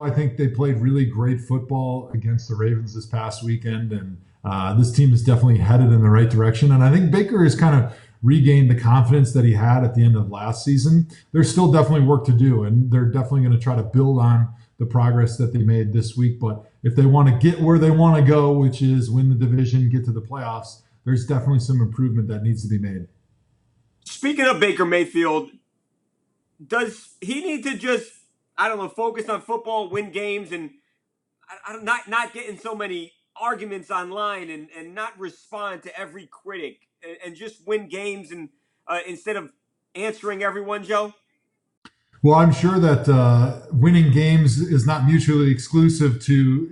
I think they played really great football against the Ravens this past weekend, and this team is definitely headed in the right direction. And I think Baker has kind of regained the confidence that he had at the end of last season. There's still definitely work to do, and they're definitely going to try to build on the progress that they made this week. But if they want to get where they want to go, which is win the division, get to the playoffs, there's definitely some improvement that needs to be made. Speaking of Baker Mayfield, does he need to just, I don't know, focus on football, win games, and not get in so many arguments online and not respond to every critic and just win games and instead of answering everyone, Joe? Well, I'm sure that winning games is not mutually exclusive to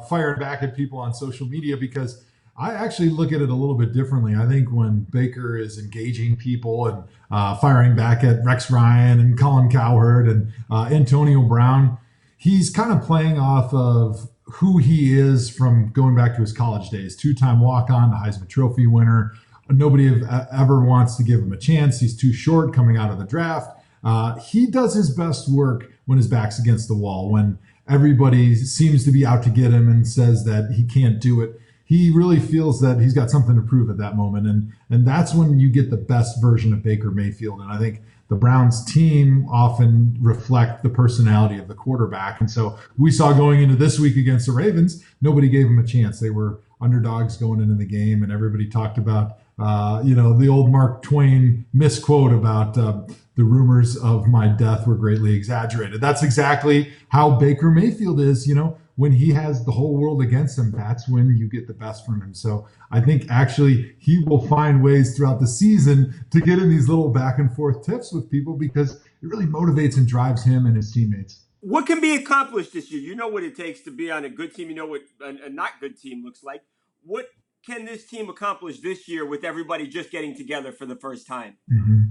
firing back at people on social media, because I actually look at it a little bit differently. I think when Baker is engaging people and firing back at Rex Ryan and Colin Cowherd and Antonio Brown, he's kind of playing off of who he is from going back to his college days. Two-time walk-on, the Heisman Trophy winner. Nobody ever wants to give him a chance. He's too short coming out of the draft. He does his best work when his back's against the wall, when everybody seems to be out to get him and says that he can't do it. He really feels that he's got something to prove at that moment. And that's when you get the best version of Baker Mayfield. And I think the Browns team often reflect the personality of the quarterback. And so we saw going into this week against the Ravens, nobody gave him a chance. They were underdogs going into the game, and everybody talked about, the old Mark Twain misquote about the rumors of my death were greatly exaggerated. That's exactly how Baker Mayfield is. When he has the whole world against him, that's when you get the best from him. So I think actually he will find ways throughout the season to get in these little back and forth tiffs with people, because it really motivates and drives him and his teammates. What can be accomplished this year? You know what it takes to be on a good team. You know what a not good team looks like. What can this team accomplish this year with everybody just getting together for the first time? Mm-hmm.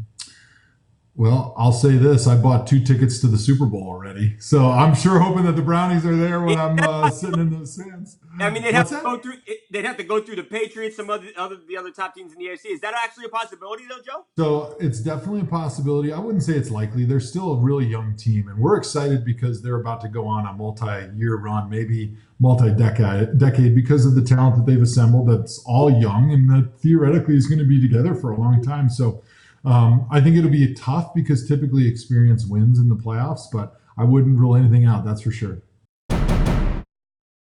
Well, I'll say this. I bought 2 tickets to the Super Bowl already. So I'm sure hoping that the Brownies are there when I'm sitting in those stands. I mean, they'd have to go through. They'd have to go through the Patriots, some the other top teams in the AFC. Is that actually a possibility, though, Joe? So it's definitely a possibility. I wouldn't say it's likely. They're still a really young team, and we're excited because they're about to go on a multi-year run, maybe multi-decade, because of the talent that they've assembled. That's all young, and that theoretically is going to be together for a long time. So I think it'll be tough because typically experience wins in the playoffs, but I wouldn't rule anything out. That's for sure.